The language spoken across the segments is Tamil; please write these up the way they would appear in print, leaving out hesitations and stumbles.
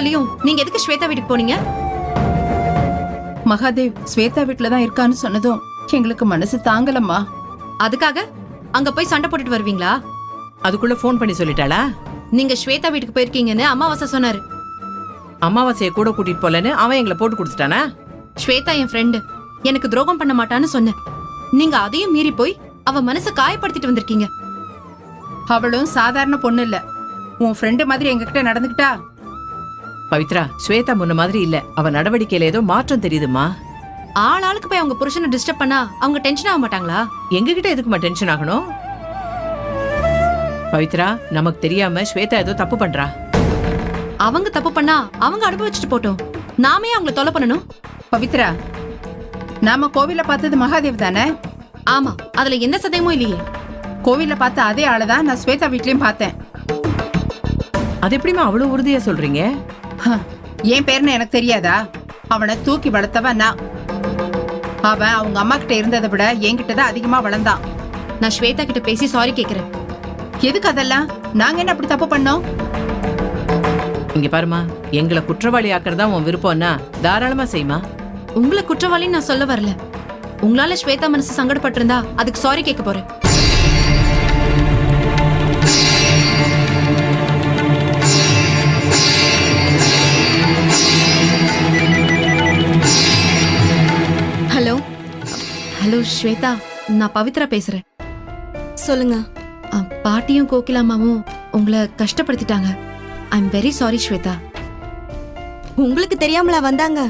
தெரியலயும் நீங்க எதுக்கு ஸ்வேதா வீட்டுக்கு போனீங்க? மகாதேவ் ஸ்வேதா வீட்டுல தான் இருக்கான்னு சொன்னதும் எங்களுக்கு மனசு தாங்கலம்மா. அதுக்காக அங்க போய் சண்டை போட்டுட்டு வருவீங்களா? அதுக்குள்ள போன் பண்ணி சொல்லிட்டாளா? நீங்க ஸ்வேதா வீட்டுக்கு போயிருக்கீங்கன்னு அமாவாசை சொன்னாரு. அமாவாசையை கூட கூட்டிட்டு போலன்னு அவன் எங்களை போட்டு கொடுத்துட்டானா? ஸ்வேதா என் ஃப்ரெண்டு, எனக்கு துரோகம் பண்ண மாட்டான்னு சொன்னேன். நீங்க அதையும் மீறி போய் அவ மனசை காயப்படுத்திட்டு வந்திருக்கீங்க. அவளும் சாதாரண பொண்ணு இல்ல, உன் ஃப்ரெண்டு மாதிரி எங்ககிட்ட நடந்துக்கிட்டா. பவித்ரா, ஸ்வேதா முன்ன மாதிரி இல்ல. அவ நடவடிக்கையில ஏதோ மாற்றம் தெரியுதுமா. ஆளுக்கு போய் அவங்க புருஷனை டிஸ்டர்ப் பண்ணா அவங்க டென்ஷன் ஆக மாட்டாங்களா? எங்ககிட்ட எதுக்குமா டென்ஷன் ஆகணும்? பவித்ரா, நமக்கு தெரியாம ஸ்வேதா ஏதோ தப்பு பண்றா. அவங்க தப்பு பண்ணா அவங்க அனுபவிச்சுட்டு போட்டோம். நாமே அவங்கள தொலை பண்ணணும்? பவித்ரா, நாம கோவில பார்த்தது மகாதேவ் தானே? ஆமா, அதுல எந்த சந்தேகமும் இல்லையே. கோவில பார்த்த அதே ஆளுதான் நான் ஸ்வேதா வீட்லயும் பார்த்தேன். அது எப்படிமா அவ்வளவு உறுதியா சொல்றீங்க? என் பேருன்னு எனக்கு தெரியாதா? அவனை தூக்கி வளர்த்தவன் நான். அவன் அவங்க அம்மா கிட்ட இருந்ததை விட என்கிட்ட தான் அதிகமா வளர்ந்தான். நான் ஸ்வேதா கிட்ட பேசி சாரி கேக்குறேன். எதுக்கு அதெல்லாம்? நாங்க என்ன அப்படி தப்பு பண்ணோம்? இங்க பாருமா, எங்களை குற்றவாளி ஆக்குறதா உன் விருப்பம்னா தாராளமா செய்யுமா. உங்களை குற்றவாளின்னு நான் சொல்ல வரல. உங்களால ஸ்வேதா மனசு சங்கடப்பட்டு இருந்தா அதுக்கு சாரி கேட்க போறேன். ஹலோ ஹலோ ஸ்வேதா, நான் பவித்ரா பேசுறேன். சொல்லுங்க. பாட்டியும் கோகிலாமாவும் உங்களை கஷ்டப்படுத்திட்டாங்க. I am very sorry Shweta. உங்களுக்கு தெரியாமலா வந்தாங்க?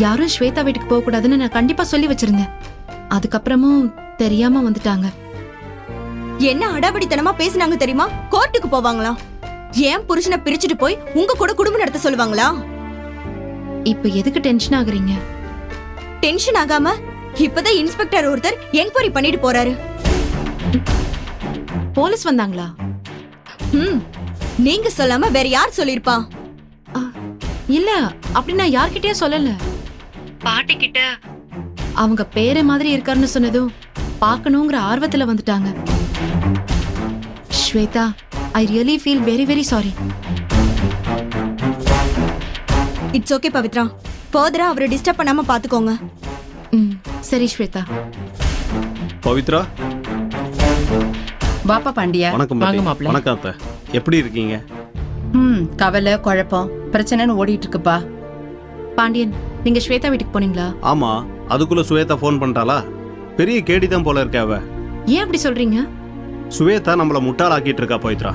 யாரும் ஸ்வேதா வீட்டுக்கு போக கூடாதுன்னு நான் கண்டிப்பா சொல்லி வச்சிருந்தேன். அதுக்கப்புறமும் தெரியாம வந்துட்டாங்க. என்ன அடாவடித்தனமா பேசினாங்க தெரியுமா? கோர்ட்டுக்கு போவாங்களா? ஏன் புருஷனை பிரிச்சுட்டு போய் உங்க கூட குடும்பம் நடத்த சொல்லுவாங்களா? இப்ப எதுக்கு டென்ஷன் ஆகுறீங்க? டென்ஷன் ஆகாம இப்பதான் இன்ஸ்பெக்டர் ஒருத்தர் என்கொயரி பண்ணிட்டு போறாரு. போலீஸ் வந்தாங்களா? நீங்க சொல்லாம வேற யார் சொல்லிருப்பா? இல்ல, அப்படி நான் யார்கிட்டயும் சொல்லல. பாட்டி கிட்ட அவங்க பேரே மாதிரி இருக்காருன்னு சொன்னதும் பார்க்கணுங்கிற ஆர்வத்துல வந்துட்டாங்க. Shweta, I really feel very very sorry. It's okay Pavitra. ஃபர்தரா அவரை டிஸ்டர்ப் பண்ணாம பாத்துக்கோங்க. சரி ஸ்வேதா. பவித்ரா, பாப்பா பாண்டியா. வணக்கம். வாங்க மாப்ள. வணக்கம் அத்தை, எப்படி இருக்கீங்க? கவலை குழப்பம் பிரச்சனைன்னு ஓடிட்டு இருக்குப்பா. பாண்டியன், நீங்க ஸ்வேதா வீட்டுக்கு போனீங்களா? ஆமா, அதுக்குள்ள சுவேதா ஃபோன் பண்ணிட்டாளா? பெரிய கேடிதான் போல இருக்க அவ. ஏன் அப்படி சொல்றீங்க? சுவேதா நம்மள முட்டாளாக்கிட்டு இருக்கா பவித்ரா.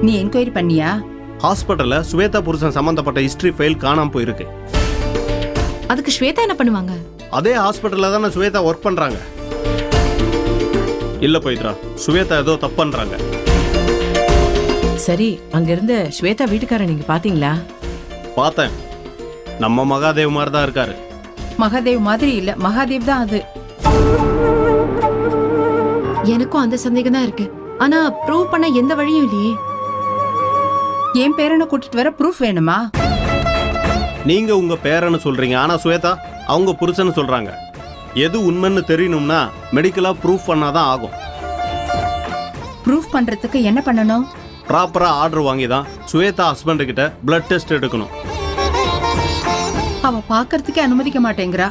நீ என்கொயரி பண்ணியா? ஹாஸ்பிட்டல்ல சுவேதா புருஷன் சம்பந்தப்பட்ட ஹிஸ்டரி ஃபைல் காணாம போயிருக்கு. அதுக்கு ஸ்வேதா என்ன பண்ணுவாங்க? அதே ஹாஸ்பிட்டல்ல தானே சுவேதா ஒர்க் பண்றாங்க. இல்ல பவித்ரா, சுவேதா ஏதோ தப்பு பண்றாங்க. சரி, அங்க இருந்த ஸ்வேதா வீட்டுக்கார நீங்க பாத்தீங்களா? பார்த்தேன். நம்ம மகாதேவ் மாதிரி தான் இருக்காரு. மகாதேவ் மாதிரி இல்ல, மகாதேவ் தான் அது. எனக்கும் அந்த சந்தேகம் தான் இருக்கு. ஆனா ப்ரூவ் பண்ண எந்த வழியும் இல்லையே. என் பேரனை கூட்டிட்டு வர ப்ரூஃப் வேணுமா? நீங்க உங்க பேரன்னு சொல்றீங்க, ஆனா சுவேதா அவங்க புருஷன்னு சொல்றாங்க. எது உண்மைன்னு தெரியணும்னா மெடிக்கலா ப்ரூஃப் பண்ணாதான் ஆகும். ப்ரூஃப் பண்றதுக்கு என்ன பண்ணணும்? ப்ராப்பரா ஆர்டர் வாங்கி தான் சுவேதா ஹஸ்பண்ட் கிட்ட பிளட் டெஸ்ட் எடுக்கணும். அவ பாக்குறதுக்கே அனுமதிக்க மாட்டேங்கிறா.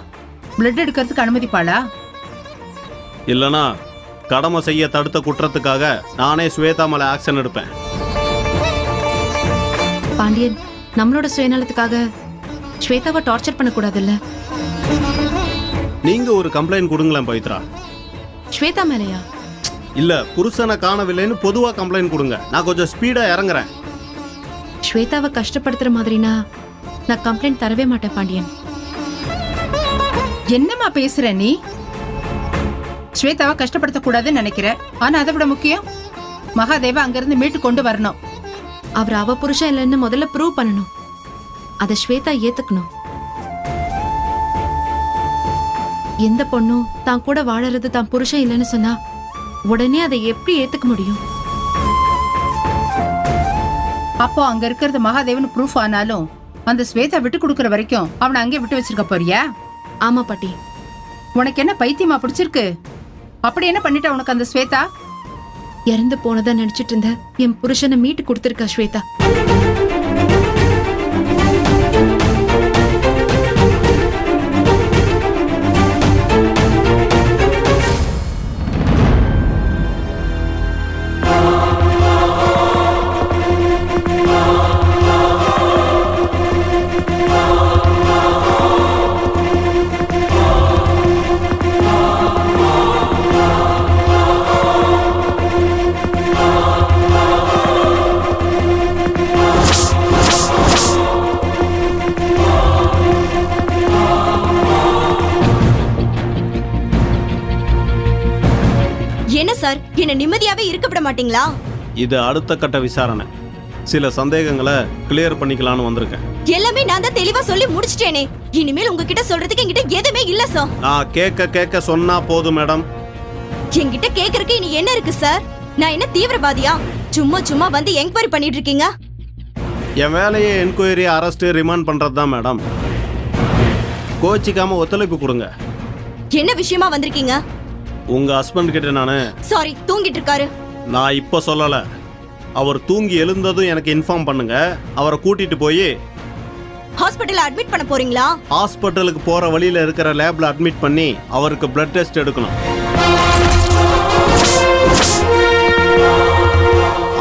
பிளட் எடுக்கிறதுக்கு அனுமதிப்பாளா? இல்லனா கடமை செய்ய தடுத்த குற்றத்துக்காக நானே சுவேதா மேல ஆக்ஷன் எடுப்பேன். பாண்டியன், நம்மளோட சுயநலத்துக்காக ஸ்வேதாவை டார்ச்சர் பண்ணக்கூடாதுல்ல? நீங்க ஒரு கம்ப்ளைண்ட் கொடுங்களேன் பவித்ரா. ஸ்வேதா மேலையா? இல்ல, புருஷனை காணவில்லைன்னு பொதுவா கம்ப்ளைண்ட் கொடுங்க. நான் கொஞ்சம் ஸ்பீடா இறங்குறேன். ஸ்வேதாவை கஷ்டப்படுத்துற மாதிரினா நான் கம்ப்ளைண்ட் தரவே மாட்டேன் பாண்டியன். என்னம்மா பேசுற நீ? ஸ்வேதாவை கஷ்டப்படுத்த கூடாதுன்னு நினைக்கிற. ஆனா அதை விட முக்கியம் மகாதேவ அங்கிருந்து மீட்டு கொண்டு வரணும். அவர் அவ புருஷன் இல்லைன்னு முதல்ல ப்ரூவ் பண்ணணும். அதை ஸ்வேதா ஏத்துக்கணும். எந்த பொண்ணும் தான் கூட வாழறது தான் புருஷன் இல்லைன்னு சொன்னா உடனே அதை எப்படி ஏத்துக்க முடியும்? அப்போ அங்க இருக்கிறது மகாதேவன் ப்ரூஃப் ஆனாலும் அந்த ஸ்வேதா விட்டு கொடுக்கற வரைக்கும் அவனை அங்கே விட்டு வச்சிருக்க போறியா? ஆமா பாட்டி. உனக்கு என்ன பைத்தியமா பிடிச்சிருக்கு? அப்படி என்ன பண்ணிட்டா உனக்கு அந்த ஸ்வேதா? இறந்து போனதா நினைச்சிட்டு இருந்த என் புருஷனை மீட்டு கொடுத்திருக்கா ஸ்வேதா. என்ன சார், என்ன நிம்மதியாவே இருக்க விட மாட்டீங்களா? இது அடுத்த கட்ட விசாரணை. சில சந்தேகங்களை கிளியர் பண்ணிக்கலாம்னு வந்திருக்கேன். எல்லாமே நான் தான் தெளிவா சொல்லி முடிச்சிட்டேனே. இனிமேல் உங்ககிட்ட சொல்றதுக்கு என்கிட்ட எதுவுமே இல்ல சார். நான் கேட்க சொன்னா போதும் மேடம். என்கிட்ட கேக்குறதுக்கு இனி என்ன இருக்கு சார்? நான் என்ன தீவிரவாதியா? சும்மா வந்து என்கொயரி பண்ணிட்டு இருக்கீங்க. என் வேலையை என்கொயரி, அரெஸ்ட், ரிமாண்ட் பண்றது தான் மேடம். கோச்சிக்காம ஒத்துழைப்பு கொடுங்க. என்ன விஷயமா வந்திருக்கீங்க? உங்க ஹஸ்பண்ட் கிட்ட சாரி, தூங்கிட்டு இருக்காரு. நான் இப்ப சொல்லல. அவர் தூங்கி எழுந்ததும் எனக்கு இன்ஃபார்ம் பண்ணுங்க. அவரை கூட்டிட்டு போய் ஹாஸ்பிடல்ல அட்மிட் பண்ண போறீங்களா? ஹாஸ்பிட்டலுக்கு போற வழியில இருக்கிற லேப்ல அட்மிட் பண்ணி அவருக்கு பிளட் டெஸ்ட் எடுக்கணும்.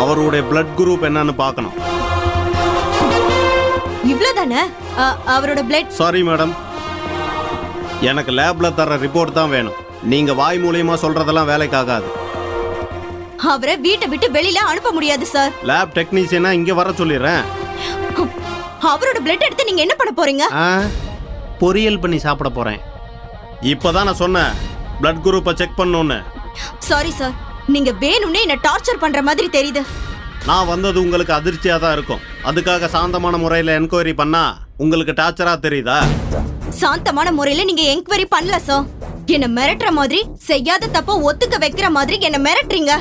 அவருடைய பிளட் குரூப் என்னன்னு பார்க்கணும். இவ்வளவுதானே? அவரோட பிளட். சாரி மேடம், எனக்கு லேப்ல தர ரிப்போர்ட் தான் வேணும். நீங்க வாய் மூலியமா சொல்றதெல்லாம் வேலைக்கு ஆகாது. அவரை வீட்டை விட்டு வெளியில அனுப்ப முடியாது சார். லேப் டெக்னீஷியனா இங்க வர சொல்லிடுறேன். அவரோட பிளட் எடுத்து நீங்க என்ன பண்ண போறீங்க? பொரியல் பண்ணி சாப்பிட போறேன். இப்பதான் நான் சொன்னேன் பிளட் குரூப்பை செக் பண்ணணும்னு. சாரி சார், நீங்க வேணும்னே என்ன டார்ச்சர் பண்ற மாதிரி தெரியுது. நான் வந்தது உங்களுக்கு அதிர்ச்சியா தான் இருக்கும். அதுக்காக சாந்தமான முறையில என்கொயரி பண்ணா உங்களுக்கு டார்ச்சரா தெரியுதா? சாந்தமான முறையில நீங்க என்கொயரி பண்ணல சார். என்ன மிரட்டுற மாதிரி, செய்யாத தப்ப ஒத்துக்க வைக்கிற மாதிரி என்ன மிரட்டுறீங்க.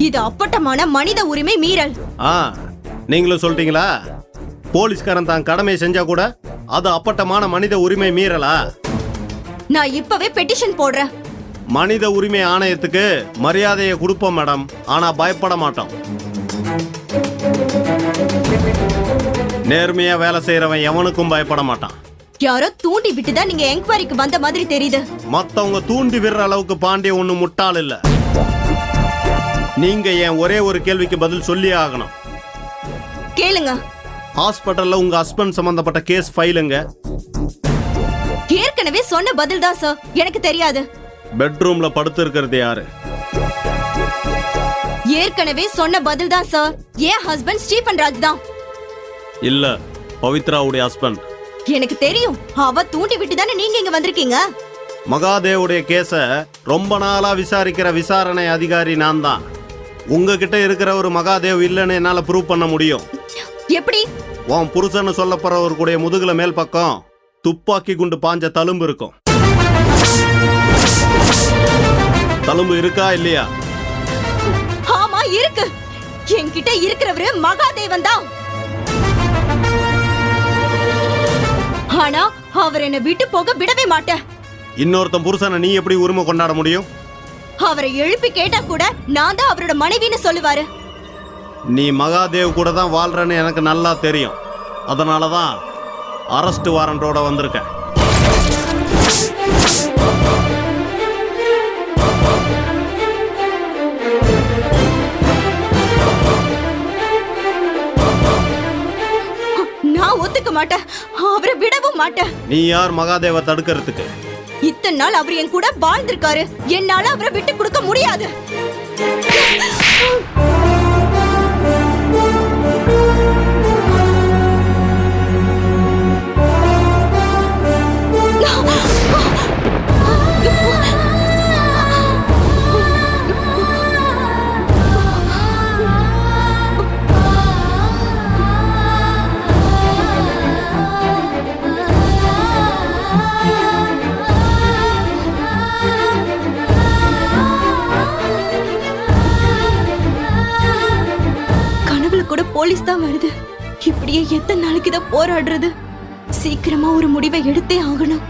இது அப்பட்டமான மனித உரிமை மீறல். நீங்களும் சொல்லிட்டீங்களா? போலீஸ்காரன் தான் கடமையை செஞ்சா கூட அது அப்பட்டமான மனித உரிமை மீறலா? நான் இப்பவே பெட்டிஷன் போடுறேன். மனித உரிமை ஆணையத்துக்கு மரியாதையை கொடுப்போம் மேடம். ஆனா பயப்பட மாட்டோம். நேர்மையா வேலை செய்யறவன் எவனுக்கும் பயப்பட மாட்டான். யாரோ தூண்டி விட்டுதான் நீங்க என்கொயரிக்கு வந்த மாதிரி தெரியுது. மத்தவங்க தூண்டி விடுற அளவுக்கு பாண்டிய ஒண்ணு முட்டாள் இல்ல. நீங்க என் ஒரே ஒரு கேள்விக்கு பதில் சொல்லியே ஆகணும். கேளுங்க. ஹாஸ்பிட்டல்ல உங்க ஹஸ்பண்ட் சம்பந்தப்பட்ட கேஸ் ஃபைலுங்க. ஏற்கனவே சொன்ன பதில் தான் சார். எனக்கு தெரியாது. பெட்ரூம்ல படுத்து இருக்கிறது யாரு? ஏற்கனவே சொன்ன பதில் தான் சார். என் ஹஸ்பண்ட் ஸ்டீபன் ராஜ் தான். இல்ல, பவித்ராவுடைய ஹஸ்பண்ட். எனக்கு தெரியும். அவ தூண்டி விட்டு தானே நீங்க இங்க வந்திருக்கீங்க. மகாதேவுடைய கேஸ ரொம்ப நாளா விசாரிக்கிற விசாரணை அதிகாரி நான் தான். உங்ககிட்ட இருக்கிற ஒரு மகாதேவ் இல்லைன்னு என்னால ப்ரூவ் பண்ண முடியும். எப்படி? உன் புருஷன்னு சொல்ல போறவருடைய முதுகுல மேல் பக்கம் துப்பாக்கி குண்டு பாஞ்ச தழும்பு இருக்கும். தழும்பு இருக்கா இல்லையா? ஆமா இருக்கு. என்கிட்ட இருக்கிறவரு மகாதேவன் தான். ஆனா அவர் என்ன விட்டு போக விடவே மாட்டேன். இன்னொருத்தன் புருஷனை நீ எப்படி உரிமை கொண்டாட முடியும்? அவரை எழுப்பி கேட்டா கூட நான் தான் அவரோட மனைவின்னு சொல்லுவாரு. நீ மகாதேவ் கூட தான் வாழ்றன்னு எனக்கு நல்லா தெரியும். அதனாலதான் அரெஸ்ட் வாரண்டோட வந்திருக்கேன். நான் ஒத்துக்க மாட்டேன். அவரை விடவும் மாட்டேன். நீ யார் மகாதேவ தடுக்கிறதுக்கு? இத்தனை நாள் அவர் என் கூட வாழ்ந்திருக்காரு. என்னால அவரை விட்டு கொடுக்க முடியாது. போலீஸ் தான் வருது. இப்படியே எத்தனை நாளைக்கு தான் போராடுறது? சீக்கிரமா ஒரு முடிவை எடுத்தே ஆகணும்.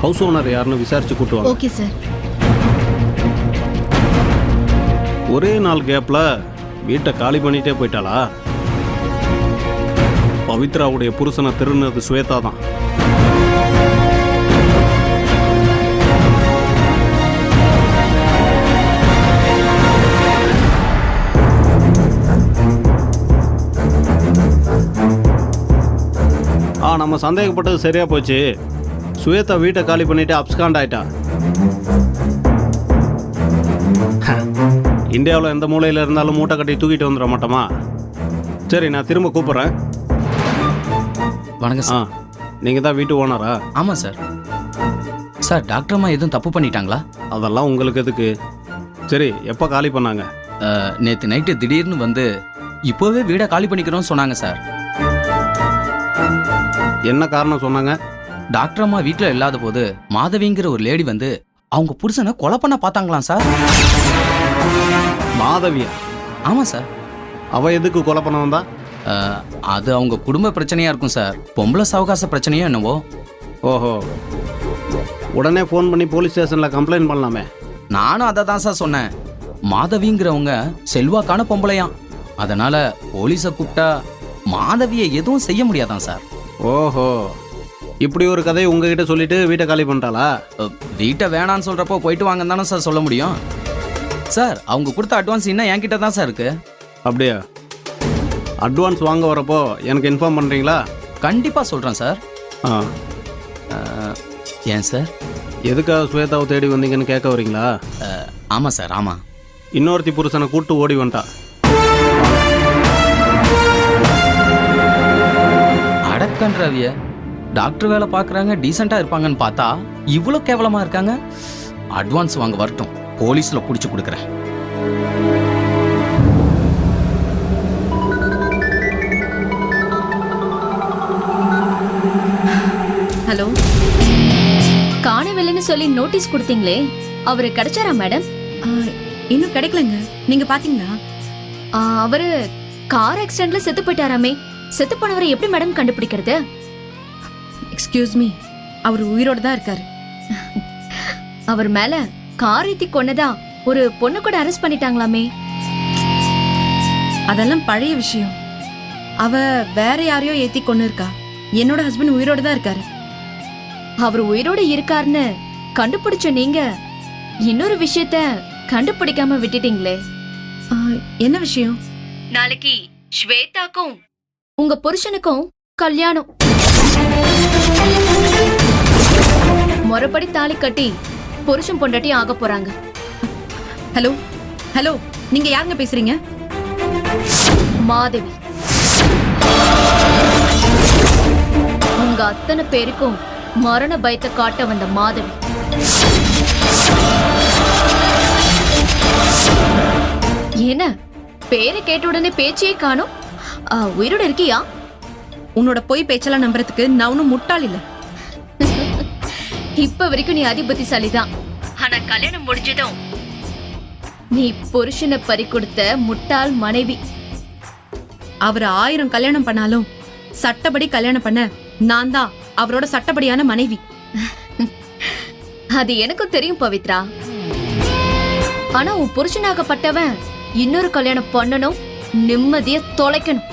ஹவுஸ் ஓனர் யாருன்னு விசாரிச்சு கூட்டுவாங்க. Okay sir. ஒரே நாள் கேப்ல வீட்டை காலி பண்ணிட்டே போயிட்டாளா? பவித்ராவுடைய புருஷனை திருநது ஸ்வேதா தான். நம்ம சந்தேகப்பட்டது சரியா போச்சு. ஸ்வேதா வீட்டை காலி பண்ணிட்டு அப்ஸ்காண்ட் ஆயிட்டா. இந்தியாவில் எந்த மூலையில் இருந்தாலும் மூட்டை கட்டி தூக்கிட்டு வந்துட மாட்டோமா? சரி, நான் திரும்ப கூப்பிட்றேன். வணக்கம் சார். நீங்கள் தான் வீட்டு ஓனரா? ஆமாம் சார். சார், டாக்டர் அம்மா எதுவும் தப்பு பண்ணிட்டாங்களா? அதெல்லாம் உங்களுக்கு எதுக்கு? சரி, எப்போ காலி பண்ணாங்க? நேற்று நைட்டு திடீர்னு வந்து இப்போவே வீடை காலி பண்ணிக்கிறோம்னு சொன்னாங்க சார். என்ன காரணம் சொன்னாங்க? டாக்டர் அம்மா வீட்டில் இல்லாத போது மாதவிங்கிற ஒரு லேடி வந்து அவங்க புருஷனை கொலை பண்ண பார்த்தாங்களாம் சார். மாதவியா? ஆமாம் சார். அவ எதுக்கு கொலை பண்ண வந்தா? அது அவங்க குடும்ப பிரச்சனையா இருக்கும் சார். பொம்பளை சவகாச பிரச்சனையோ என்னவோ. ஓஹோ, உடனே ஃபோன் பண்ணி போலீஸ் ஸ்டேஷனில் கம்ப்ளைண்ட் பண்ணலாமே. நானும் அதை தான் சார் சொன்னேன். மாதவிங்கிறவங்க செல்வாக்கான பொம்பளையாம். அதனால போலீஸை கூப்பிட்டா மாதவியை எதுவும் செய்ய முடியாதான் சார். ஓஹோ, இப்படி ஒரு கதையை உங்ககிட்ட சொல்லிட்டு வீட்டை காலி பண்ணிட்டாளா? வீட்டை வேணான்னு சொல்றப்போ போயிட்டு வாங்கன்னு தானே சார் சொல்ல முடியும். சார், அவங்க கொடுத்த அட்வான்ஸ் இன்னும் என்கிட்ட தான் சார் இருக்கு. அப்படியா? அட்வான்ஸ் வாங்க வரப்போ எனக்கு இன்ஃபார்ம் பண்ணுறீங்களா? கண்டிப்பா சொல்றேன் சார். ஏன் சார்? எதுக்காக ஸ்வேதாவை தேடி வந்தீங்கன்னு கேட்க வரீங்களா? ஆமாம் சார், ஆமாம். இன்னொருத்தி புருஷனை கூட்டு ஓடி வந்துட்டா. அடக்கன்றவிய டாக்டர் வேலை பார்க்குறாங்க, டீசெண்டாக இருப்பாங்கன்னு பார்த்தா இவ்வளோ கேவலமாக இருக்காங்க. அட்வான்ஸ் வாங்க வரட்டும், போலீஸில் பிடிச்சி கொடுக்குறேன். ஹலோ, காணவில்லைன்னு சொல்லி நோட்டீஸ் கொடுத்தீங்களே, அவரு கிடைச்சாரா மேடம்? இன்னும் கிடைக்கலங்க. நீங்க பாத்தீங்களா? அவரு கார் ஆக்சிடென்ட்ல செத்து போயிட்டாராமே. செத்து போனவரை எப்படி மேடம் கண்டுபிடிக்கிறது? எக்ஸ்கியூஸ் மீ, அவர் உயிரோட தான் இருக்காரு. அவர் மேல கார் ஏத்தி கொன்னதா ஒரு பொண்ணு கூட அரெஸ்ட் பண்ணிட்டாங்களாமே. அதெல்லாம் பழைய விஷயம். அவ வேற யாரையோ ஏத்தி கொன்னு இருக்கா. என்னோட ஹஸ்பண்ட் உயிரோட தான் இருக்காரு. அவர் உயிரோட இருக்காருன்னு கண்டுபிடிச்ச நீங்க இன்னொரு விஷயத்த கண்டுபிடிக்காம விட்டுட்டீங்களே. என்ன விஷயம்? நாளைக்கு ஸ்வேதாக்கும் உங்க புருஷனுக்கும் கல்யாணம். முறைப்படி தாலி கட்டி புருஷன் பொண்டாட்டி ஆக போறாங்க. ஹலோ ஹலோ, நீங்க யாருங்க பேசுறீங்க? மாதவி. உங்க அத்தனை பேருக்கும் மரண பயத்தை காட்ட வந்த மாதவி. என்ன பேரை கேட்ட உடனே பேச்சே காணோம். உயிரோட இருக்கியா? உன்னோட பொய் பேச்செல்லாம் நம்புறதுக்கு நான் ஒன்னும் முட்டாள் இல்ல. இப்ப வரைக்கும் நீ அதிபுத்திசாலிதான். ஆனா கல்யாணம் முடிஞ்சதும் நீ புருஷனை பறி கொடுத்த முட்டாள் மனைவி. அவர் 1000 கல்யாணம் பண்ணாலும் சட்டப்படி கல்யாணம் பண்ண நான் தான் அவரோட சட்டப்படியான மனைவி. அது எனக்கும் தெரியும் பவித்ரா. ஆனா உன் புருஷனாகப்பட்டவன் இன்னொரு கல்யாணம் பண்ணணும், நிம்மதிய தொலைக்கணும்.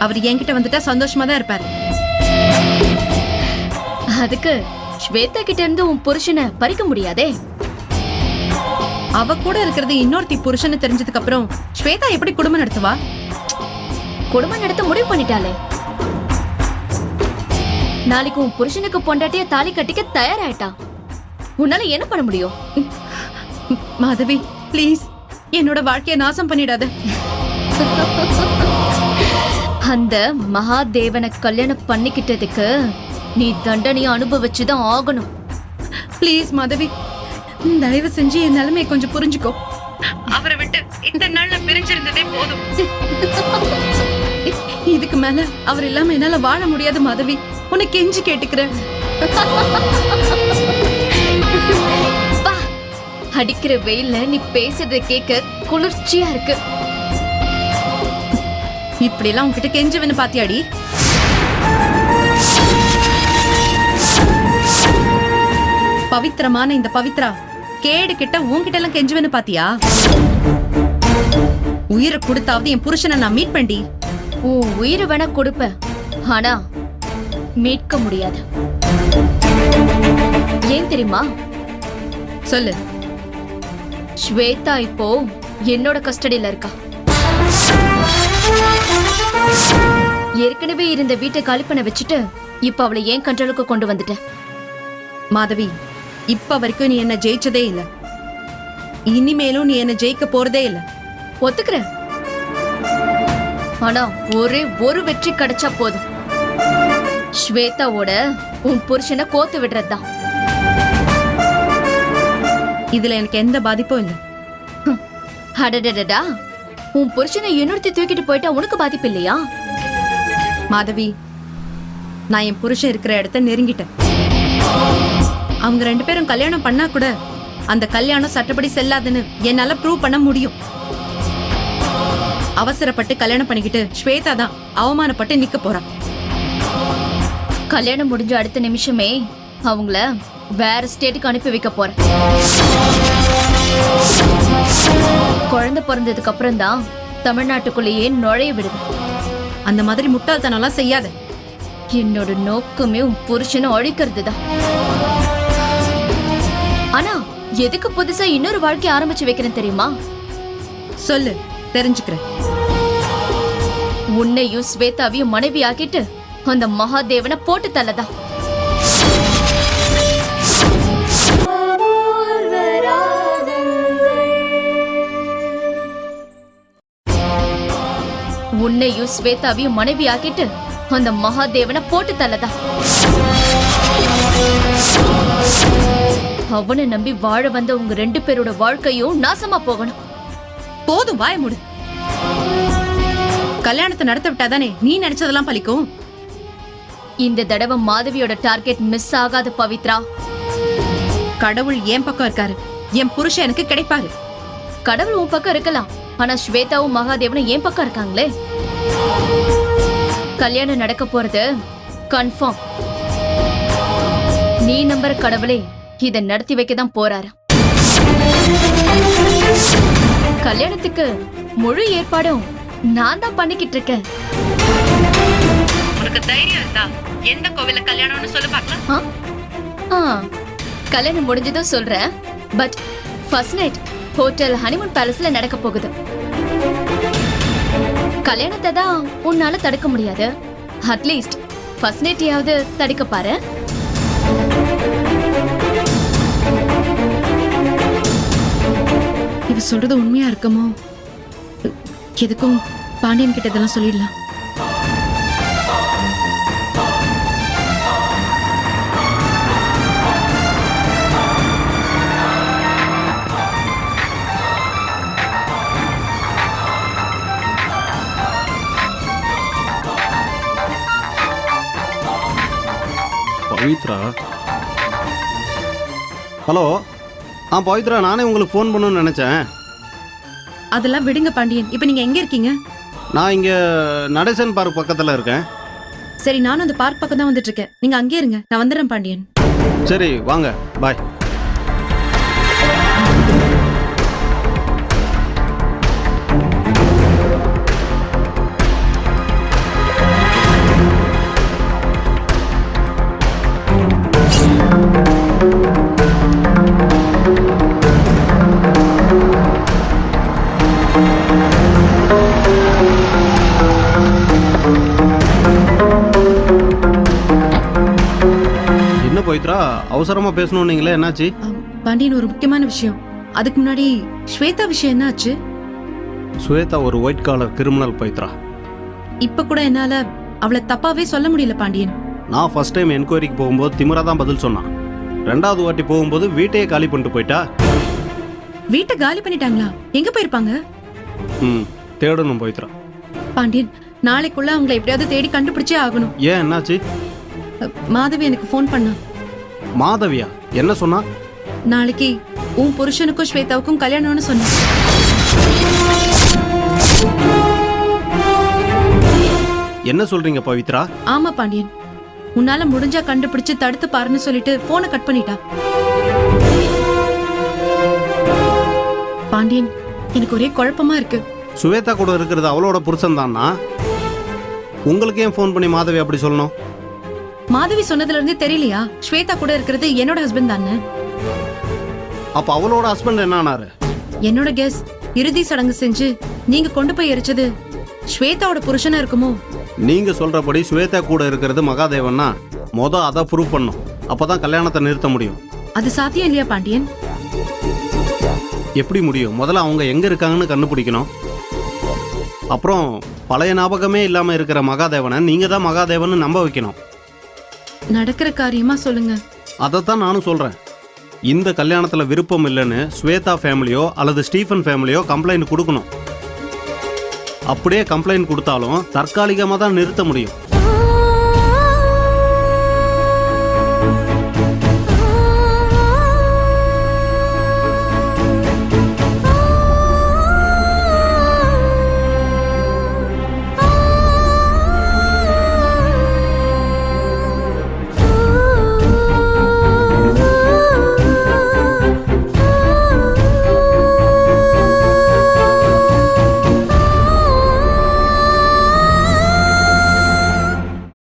அவர் என்கிட்ட வந்துட்டா சந்தோஷமா தான் இருப்பாரு. அதுக்கு ஸ்வேதா கிட்ட இருந்து உன் புருஷனை பறிக்க முடியாதே. அவ கூட இருக்கிறது இன்னொருத்தி புருஷன்னு தெரிஞ்சதுக்கு அப்புறம் ஸ்வேதா எப்படி குடும்பம் நடத்துவா? குடும்பம் நடத்த முடிவு பண்ணிட்டாளே. நாளைக்கு உன் புருஷனுக்கு பொண்டாட்டிய தாலி கட்டிக்க தயாராயிட்டா. உன்னால என்ன பண்ண முடியும்? மாதவி, ப்ளீஸ் என்னோட வாழ்க்கைய நாசம் பண்ணிடாத. அந்த மகாதேவனை கல்யாணம் பண்ணிக்கிட்டதுக்கு நீ தண்டனையை அனுபவிச்சுதான் ஆகணும். ப்ளீஸ் மாதவி, தயவு செஞ்சு என் நிலைமையை கொஞ்சம் புரிஞ்சுக்கோ. அவரை விட்டு இத்தனை நாள்ல பிரிஞ்சிருந்ததே போதும். இதுக்கு மேல அவர் இல்லாம என்னால வாழ முடியாது மாதவி. உன்னை கெஞ்சி கேட்டுக்கிறேன். அடிக்கிற வெயில்ல நீ பேசுறத கேட்க குளிர்ச்சியா இருக்கு. இப்படி எல்லாம் உன்கிட்ட கெஞ்சுவேன்னு பாத்தியாடி? பவித்திரமான இந்த பவித்ரா கேடு கிட்ட உன்கிட்ட எல்லாம் கெஞ்சுவேன்னு பாத்தியா? உயிரை கொடுத்தாவது என் புருஷனை நான் மீட் பண்ணி. உன் உயிரை வேணா கொடுப்ப, ஆனா மீட்க முடியாது. ஏன் தெரியுமா? சொல்லு. ஸ்வேதா இப்போ என்னோட கஸ்டடியில இருக்கா. ஏற்கனவே இருந்த வீட்டை காலி பண்ண வச்சுட்டு இப்ப அவளை ஏன் கண்ட்ரோலுக்கு கொண்டு வந்துட்டேன். மாதவி, இப்ப வரைக்கும் நீ என்ன ஜெயிச்சதே இல்ல, இனிமேலும் நீ என்ன ஜெயிக்க போறதே இல்ல. ஒத்துக்கிறேன், ஆனா ஒரே ஒரு வெற்றி கிடைச்சா போதும். ஸ்வேதாவோட உன் புருஷனை கோத்து விடுறதுதான். இதுல எனக்கு எந்த பாதிப்பும் இல்ல. அடடடடா, உன் புருஷனை இன்னொருத்தி தூக்கிட்டு போயிட்டா உனக்கு பாதிப்பு இல்லையா? மாதவி, நான் என் புருஷன் இருக்கிற இடத்த நெருங்கிட்டேன். அவங்க 2 பேரும் கல்யாணம் பண்ணா கூட அந்த கல்யாணம் சட்டப்படி செல்லாதுன்னு என்னால ப்ரூவ் பண்ண முடியும். அவசரப்பட்டு கல்யாணம் பண்ணிக்கிட்டு ஸ்வேதா தான் அவமானப்பட்டு நிக்க போறா. கல்யாணம் முடிஞ்ச அடுத்த நிமிஷமே அவங்கள வேற ஸ்டேட்டுக்கு அனுப்பி வைக்க போறேன். குழந்தை பிறந்ததுக்கு அப்புறம் தான் தமிழ்நாட்டுக்குள்ளேயே நுழைய விடுவேன். அந்த மாதிரி முட்டாள்தனம்லாம் செய்யாத. என்னோட நோக்கமே உன் புருஷனை அழிக்கிறது தான். ஆனா எதுக்கு புதுசா இன்னொரு வாழ்க்கை ஆரம்பிச்சு வைக்கிறேன் தெரியுமா? சொல்லு, தெரிஞ்சுக்கிறேன். உன்னையும் ஸ்வேதாவையும் மனைவி ஆக்கிட்டு அந்த மகாதேவனை போட்டு தள்ளதான். உன்னையும் ஸ்வேதாவையும் மனைவி ஆக்கிட்டு அந்த மகாதேவனை போட்டு தள்ளதான். அவனை நம்பி வாழ வந்த உங்க 2 பேரோட வாழ்க்கையும் நாசமா போகணும். போதும், வாய மூடு. கல்யாணத்தை நடத்த விட்டாதானே நீ நினைச்சதெல்லாம் பலிக்கும். இந்த தடவை மாதவியோட டார்கெட் மிஸ் ஆகாது பவித்ரா. கடவுள் என் பக்கம் இருக்காரு, என் புருஷன் எனக்கு கிடைப்பாரு. கடவுள் உன் பக்கம் இருக்கலாம், ஆனா ஸ்வேதாவும் மகாதேவனும் என் பக்கம் இருக்காங்களே. கல்யாணம் நடக்க போறது கன்ஃபார்ம். நீ நம்புற கடவுளே இதை நடத்தி வைக்க தான் போறாரு. கல்யாணத்துக்கு முழு ஏற்பாடும் நான் தான் பண்ணிக்கிட்டு இருக்கேன். உனக்கு தைரியம் இருந்தா எந்த கோவில்ல கல்யாணம்னு சொல்லு பார்க்கலாம். கல்யாணம் முடிஞ்சதும் சொல்றேன். But first night hotel honeymoon பேலஸ்ல நடக்க போகுது. கல்யாணத்தை தான் உன்னால தடுக்க முடியாது, அட்லீஸ்ட் ஃபர்ஸ்ட் நைட்யாவது தடுக்க பாரு. இவ சொல்றது உண்மையா இருக்குமோ? எதுக்கும் பாண்டியன் கிட்ட இதெல்லாம் சொல்லிடலாம். பவித்ரா, ஹலோ. பவித்ரா, நானே உங்களுக்கு ஃபோன் பண்ணணும்னு நினச்சேன். அதெல்லாம் விடுங்க பாண்டியன். இப்ப நீங்க எங்க இருக்கீங்க? நான் இங்கே நடேசன் பார்க் பக்கத்தில் இருக்கேன். சரி, நானும் அந்த பார்க் பக்கம் தான் வந்துட்டு இருக்கேன். நீங்க அங்கே இருங்க, நான் வந்துடுறேன் பாண்டியன். சரி, வாங்க, பாய். பவித்ரா, அவசரமா பேசணும் நீங்களே, என்னாச்சு? பாண்டியன், ஒரு முக்கியமான விஷயம். அதுக்கு முன்னாடி ஸ்வேதா விஷயம் என்னாச்சு? ஸ்வேதா ஒரு ஒயிட் காலர் கிரிமினல் பவித்ரா. இப்ப கூட என்னால அவளை தப்பாவே சொல்ல முடியல பாண்டியன். நான் ஃபர்ஸ்ட் டைம் என்கொயரிக்கு போகும்போது திமிரா தான் பதில் சொன்னான். 2வது வாட்டி போகும்போது வீட்டையே காலி பண்ணிட்டு போயிட்டா. வீட்டை காலி பண்ணிட்டாங்களா? எங்க போயிருப்பாங்க? தேடணும் பவித்ரா. பாண்டியன், நாளைக்குள்ள அவங்களை எப்படியாவது தேடி கண்டுபிடிச்சே ஆகணும். ஏன், என்னாச்சு? மாதவி எனக்கு ஃபோன் பண்ணா. மாதவியா? என்ன சொன்னா? நாளைக்கு உன் புருஷனுக்கும் ஸ்வேதாவுக்கும் கல்யாணம்னு சொன்ன. என்ன சொல்றீங்க பவித்ரா? ஆமா பாண்டியன், உன்னால முடிஞ்சா கண்டுபிடிச்சு தடுத்து பாருன்னு சொல்லிட்டு போனை கட் பண்ணிட்டா. பாண்டியன், எனக்கு ஒரே குழப்பமா இருக்கு. சுவேதா கூட இருக்கிறது அவளோட புருஷன் தான்னா உங்களுக்கு ஏன் ஃபோன் பண்ணி மாதவி அப்படி சொல்லணும்? மாதவி சொன்னதுல இருந்தே தெரியலையா ஸ்வேதா கூட இருக்கிறது என்னோட ஹஸ்பண்ட் தானே? அப்ப அவளோட ஹஸ்பண்ட் என்ன ஆனாரு? என்னோட கெஸ், இறுதி சடங்கு செஞ்சு நீங்க கொண்டு போய் எரிச்சது ஸ்வேதாவோட புருஷனா இருக்குமோ? நீங்க சொல்றபடி சுவேதா கூட இருக்கிறது மகாதேவன்னா அதை ப்ரூவ் பண்ணும். அப்பதான் கல்யாணத்தை நிறுத்த முடியும். அது சாத்தியம் இல்லையா பாண்டியன்? எப்படி முடியும்? முதல்ல அவங்க எங்க இருக்காங்கன்னு கண்டுபிடிக்கணும். அப்புறம் பழைய ஞாபகமே இல்லாம இருக்கிற மகாதேவனை நீங்க தான் மகாதேவன் நம்ப வைக்கணும். நடக்கிற காரியமா சொல்லுங்க. அதைத்தான் நானும் சொல்றேன். இந்த கல்யாணத்துல விருப்பம் இல்லைன்னு ஸ்வேதா ஃபேமிலியோ அல்லது ஸ்டீஃபன் ஃபேமிலியோ கம்ப்ளைண்ட் கொடுக்கணும். அப்படியே கம்ப்ளைண்ட் கொடுத்தாலும் தற்காலிகமாக தான் நிறுத்த முடியும்.